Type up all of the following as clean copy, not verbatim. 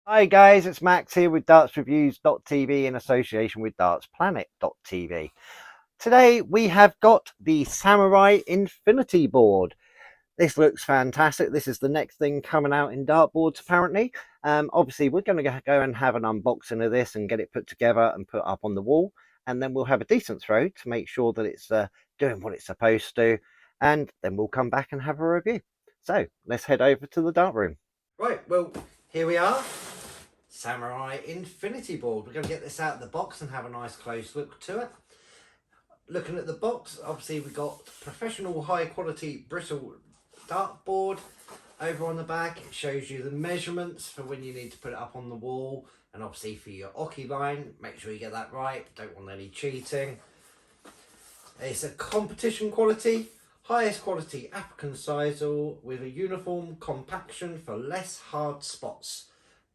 Hi guys, it's Max here with dartsreviews.tv in association with dartsplanet.tv. Today we have got the Samurai Infinity board. This looks fantastic. This is the next thing coming out in dartboards apparently. Obviously we're going to go and have an unboxing of this and get it put together and put up on the wall, and then we'll have a decent throw to make sure that it's doing what it's supposed to, and then we'll come back and have a review. So let's head over to the dart room. Right, well, here we are. Samurai Infinity board. We're going to get this out of the box and have a nice close look to it. Looking at the box, obviously we've got professional high quality brittle dartboard. Over on the back it shows you the measurements for when you need to put it up on the wall, and obviously for your oki line, make sure you get that right, don't want any cheating. It's a competition quality, highest quality African sisal with a uniform compaction for less hard spots.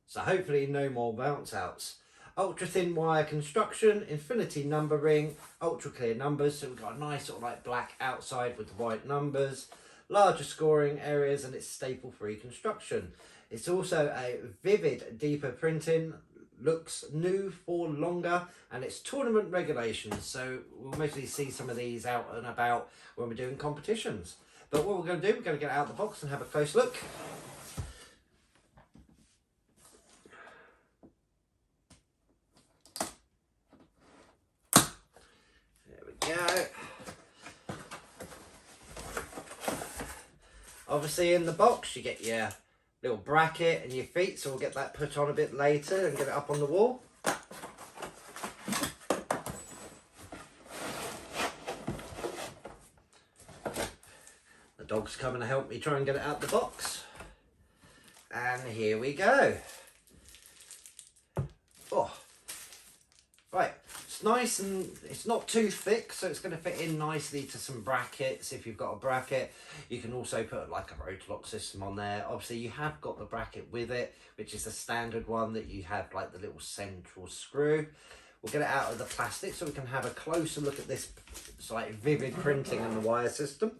So hopefully no more bounce outs. Ultra thin wire construction, infinity numbering, ultra clear numbers. So we've got a nice sort of like black outside with the white numbers, larger scoring areas, and it's staple free construction. It's also a vivid deeper printing, looks new for longer, and it's tournament regulations. So we'll mostly see some of these out and about when we're doing competitions. But what we're going to do, we're going to get out of the box and have a close look. Go. Obviously in the box you get your little bracket and your feet, so we'll get that put on a bit later and get it up on the wall. The dog's coming to help me try and get it out the box, and here we go. Oh, right. Nice, and it's not too thick, so it's going to fit in nicely to some brackets. If you've got a bracket, you can also put like a rotor lock system on there. Obviously you have got the bracket with it, which is the standard one that you have like the little central screw. We'll get it out of the plastic so we can have a closer look at this like vivid printing and the wire system.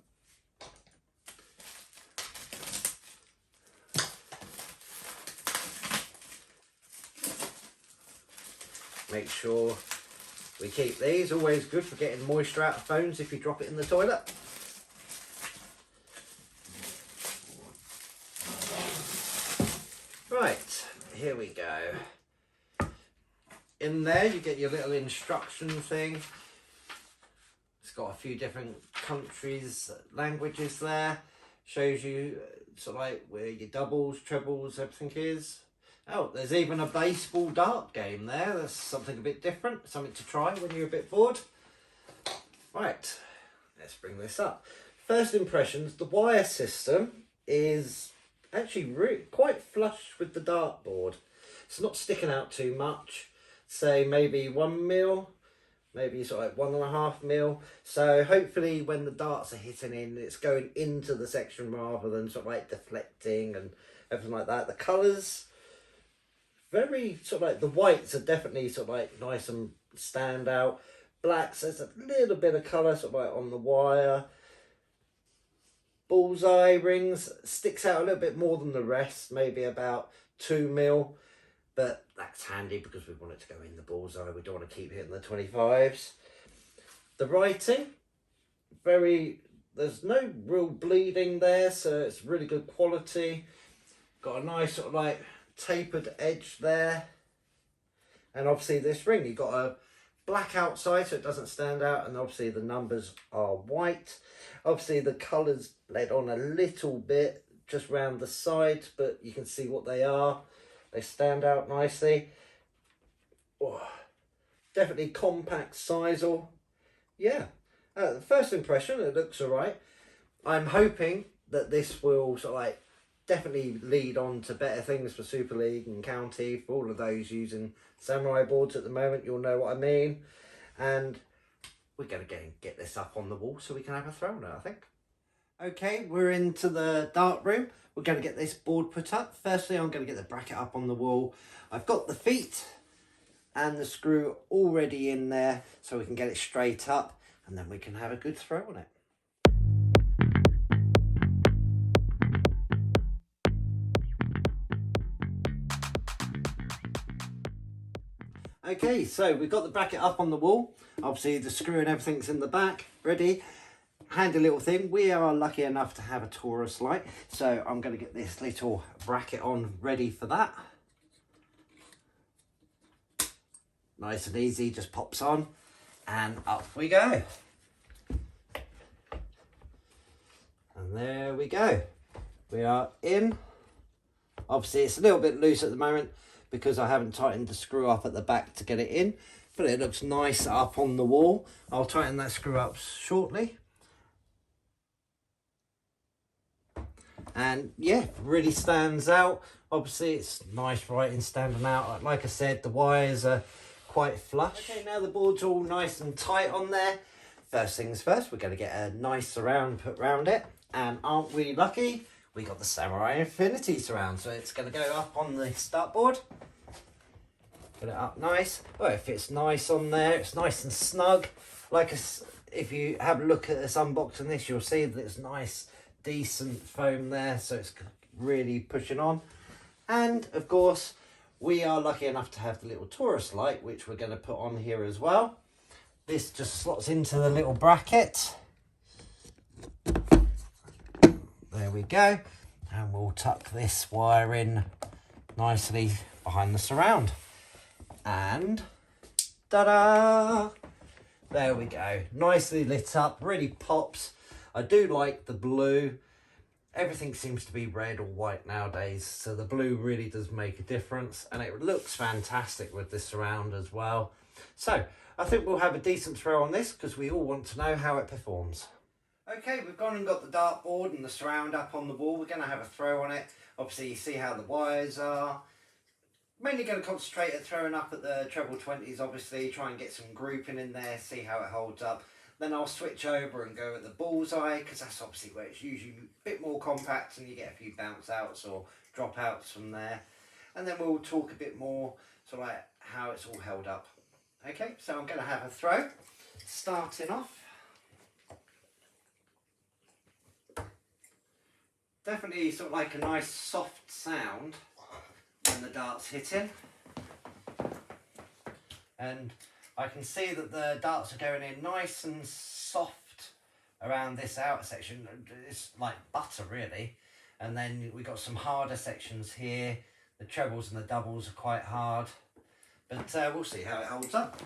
Make sure we keep these, always good for getting moisture out of phones if you drop it in the toilet. Right, here we go. In there you get your little instruction thing. It's got a few different countries, languages there. Shows you sort of like where your doubles, trebles, everything is. Oh, there's even a baseball dart game there. That's something a bit different, something to try when you're a bit bored. Right, let's bring this up. First impressions, the wire system is actually really quite flush with the dartboard. It's not sticking out too much. Say maybe 1 mil, maybe sort of like 1.5 mil. So hopefully when the darts are hitting in, it's going into the section rather than sort of like deflecting and everything like that. The colours, very sort of like, the whites are definitely sort of like nice and stand out. Blacks, there's a little bit of colour sort of like on the wire. Bullseye rings sticks out a little bit more than the rest, maybe about 2 mil, but that's handy because we want it to go in the bullseye. We don't want to keep hitting the 25s. The writing, there's no real bleeding there, so it's really good quality. Got a nice sort of like tapered edge there, and obviously this ring, you've got a black outside so it doesn't stand out, and obviously the numbers are white. Obviously the colours bled on a little bit just round the sides, but you can see what they are. They stand out nicely. Oh, definitely compact sisal. Yeah, the first impression, it looks all right. I'm hoping that this will sort of like definitely lead on to better things for Super League and County. For all of those using Samurai boards at the moment, you'll know what I mean. And we're going to get this up on the wall so we can have a throw on it, I think. Okay, we're into the dart room. We're going to get this board put up. Firstly, I'm going to get the bracket up on the wall. I've got the feet and the screw already in there so we can get it straight up, and then we can have a good throw on it. Okay, so we've got the bracket up on the wall. Obviously the screw and everything's in the back, ready. Handy little thing. We are lucky enough to have a Taurus light, so I'm going to get this little bracket on ready for that. Nice and easy, just pops on and up we go. And there we go. We are in. Obviously it's a little bit loose at the moment because I haven't tightened the screw up at the back to get it in, but it looks nice up on the wall. I'll tighten that screw up shortly. And yeah, really stands out. Obviously it's nice writing standing out. Like I said, the wires are quite flush. Okay, now the board's all nice and tight on there. First things first, we're going to get a nice surround put round it. And aren't we lucky? We got the Samurai Infinity surround. So it's going to go up on the dartboard. Put it up nice. Oh, it fits nice on there. It's nice and snug. Like if you have a look at this unboxing this, you'll see that it's nice, decent foam there, so it's really pushing on. And of course we are lucky enough to have the little Taurus light, which we're going to put on here as well. This just slots into the little bracket. There we go, and we'll tuck this wire in nicely behind the surround, and ta-da, there we go, nicely lit up, really pops. I do like the blue. Everything seems to be red or white nowadays, so the blue really does make a difference, and it looks fantastic with this surround as well. So I think we'll have a decent throw on this because we all want to know how it performs. Okay, we've gone and got the dartboard and the surround up on the wall. We're going to have a throw on it. Obviously you see how the wires are. Mainly going to concentrate at throwing up at the treble 20s, obviously, try and get some grouping in there, see how it holds up. Then I'll switch over and go at the Bullseye, because that's obviously where it's usually a bit more compact and you get a few bounce outs or drop outs from there. And then we'll talk a bit more sort of like how it's all held up. Okay, so I'm going to have a throw. Starting off. Definitely sort of like a nice soft sound when the dart's hitting. And I can see that the darts are going in nice and soft around this outer section. It's like butter really. And then we got some harder sections here. The trebles and the doubles are quite hard, but we'll see how it holds up.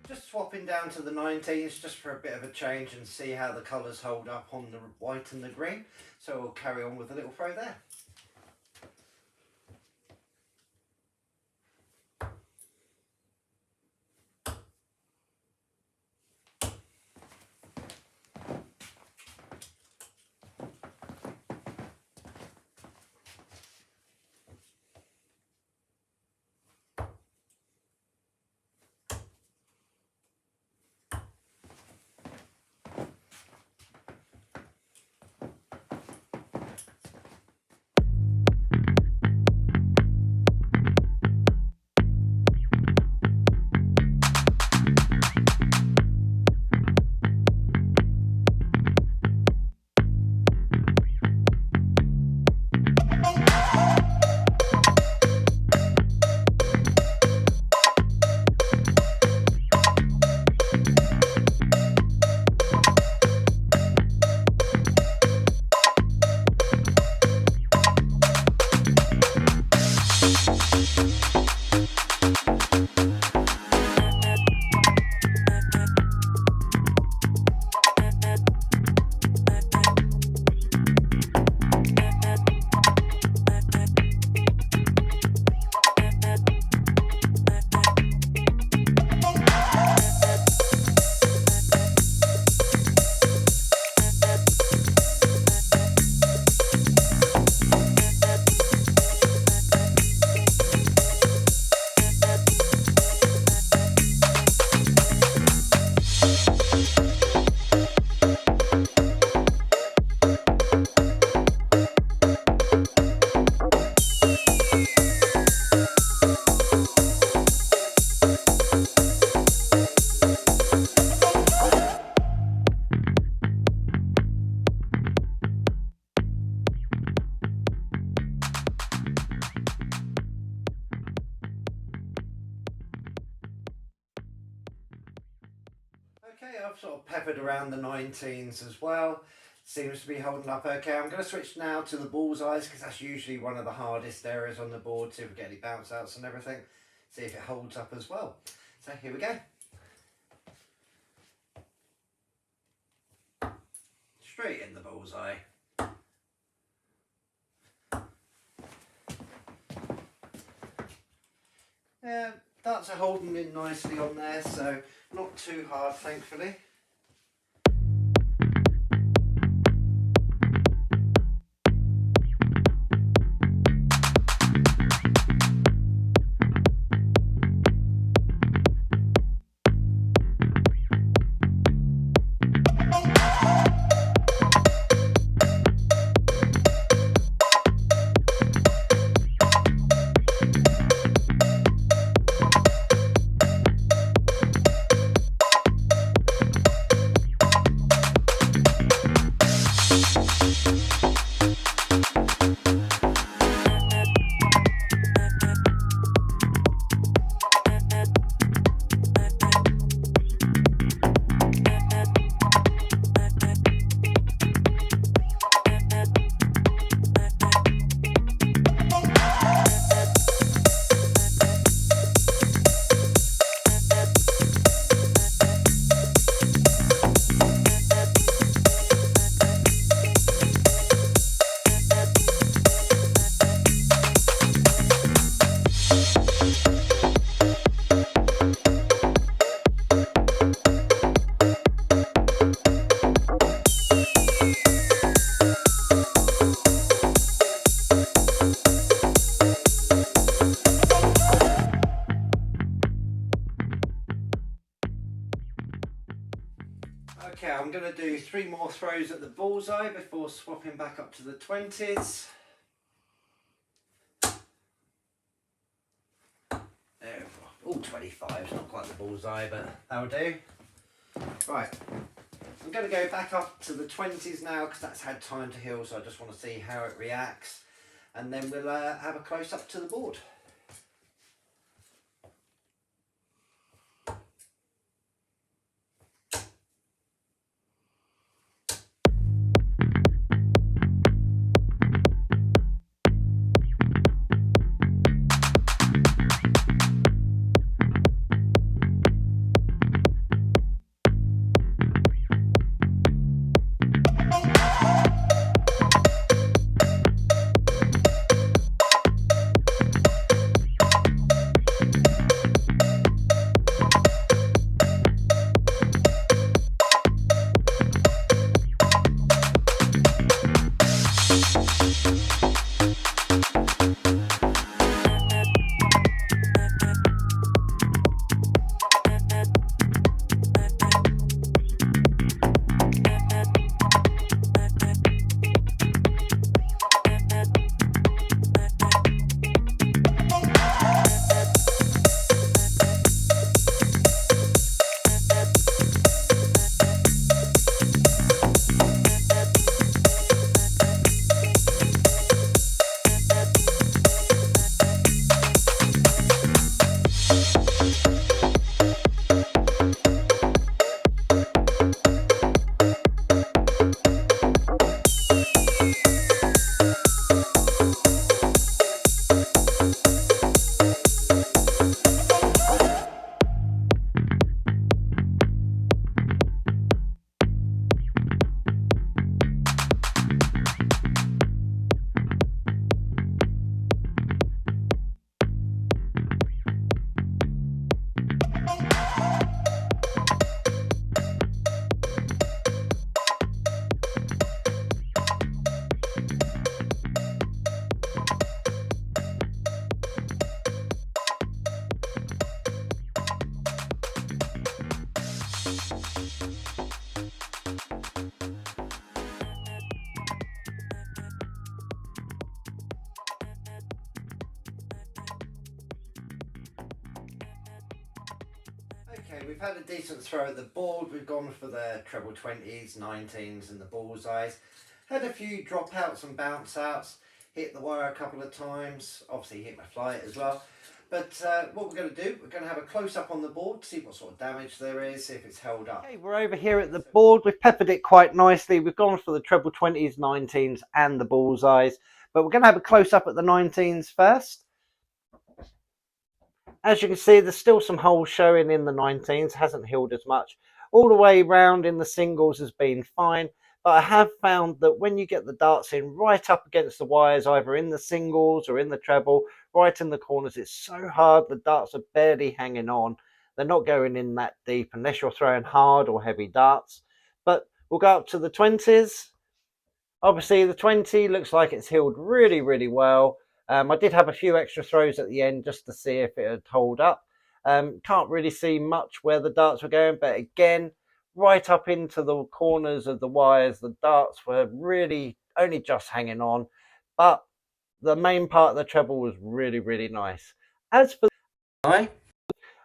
Just swapping down to the 19s just for a bit of a change and see how the colours hold up on the white and the green. So we'll carry on with a little throw there. I've sort of peppered around the 19s as well. Seems to be holding up okay. I'm going to switch now to the bullseyes because that's usually one of the hardest areas on the board. See if we get any bounce outs and everything. See if it holds up as well. So here we go. Straight in the bullseye. Yeah, darts are holding in nicely on there, so not too hard, thankfully. Okay, I'm going to do 3 more throws at the bullseye before swapping back up to the 20s. There, all 25s, not quite the bullseye, but that'll do. Right, I'm going to go back up to the 20s now because that's had time to heal, so I just want to see how it reacts. And then we'll have a close up to the board. Okay, we've had a decent throw at the board. We've gone for the treble 20s, 19s and the bullseyes. Had a few dropouts and bounce outs. Hit the wire a couple of times. Obviously hit my flight as well. But what we're going to do, we're going to have a close-up on the board, see what sort of damage there is, see if it's held up. Okay, we're over here at the board. We've peppered it quite nicely. We've gone for the treble 20s, 19s and the bullseyes. But we're going to have a close-up at the 19s first. As you can see, there's still some holes showing in the 19s, hasn't healed as much. All the way round in the singles has been fine, but I have found that when you get the darts in right up against the wires, either in the singles or in the treble, right in the corners, it's so hard, the darts are barely hanging on. They're not going in that deep unless you're throwing hard or heavy darts. But we'll go up to the 20s. Obviously, the 20 looks like it's healed really, really well. I did have a few extra throws at the end just to see if it had hold up. Can't really see much where the darts were going, but again, right up into the corners of the wires, the darts were really only just hanging on. But the main part of the treble was really, really nice. As for the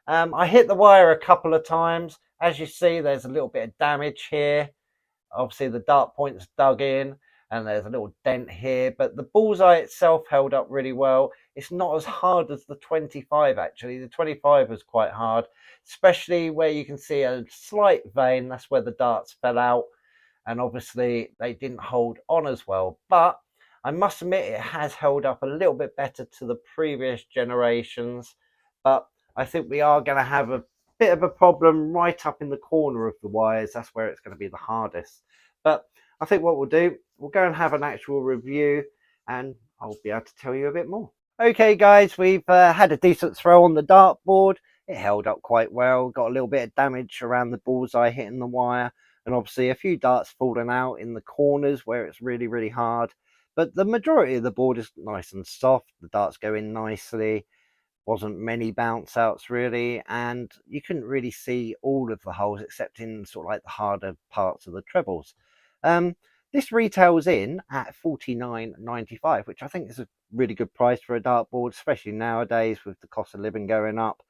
I hit the wire a couple of times. As you see, there's a little bit of damage here. Obviously, the dart point's dug in and there's a little dent here, but the bullseye itself held up really well. It's not as hard as the 25 actually. The 25 was quite hard, especially where you can see a slight vein. That's where the darts fell out, and obviously they didn't hold on as well. But I must admit it has held up a little bit better to the previous generations, but I think we are going to have a bit of a problem right up in the corner of the wires. That's where it's going to be the hardest. But I think what we'll do, we'll go and have an actual review and I'll be able to tell you a bit more. Okay guys, we've had a decent throw on the dartboard. It held up quite well, got a little bit of damage around the bullseye hitting the wire, and obviously a few darts falling out in the corners where it's really, really hard. But the majority of the board is nice and soft, the darts go in nicely. Wasn't many bounce outs really, and you couldn't really see all of the holes except in sort of like the harder parts of the trebles. This retails in at $49.95, which I think is a really good price for a dartboard, especially nowadays with the cost of living going up.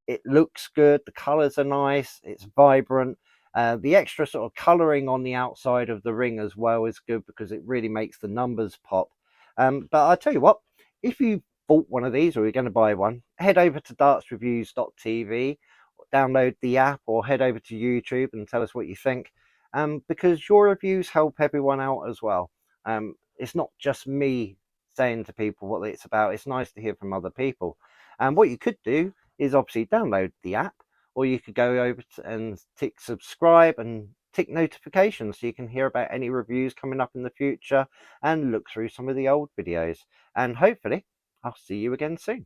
It looks good, the colours are nice, it's vibrant. The extra sort of colouring on the outside of the ring as well is good because it really makes the numbers pop. But I'll tell you what, if you bought one of these or you're going to buy one, head over to dartsreviews.tv, download the app or head over to YouTube and tell us what you think, because your reviews help everyone out as well. It's not just me saying to people what it's about, it's nice to hear from other people. And what you could do is obviously download the app, or you could go over and tick subscribe and tick notifications so you can hear about any reviews coming up in the future and look through some of the old videos. And hopefully I'll see you again soon.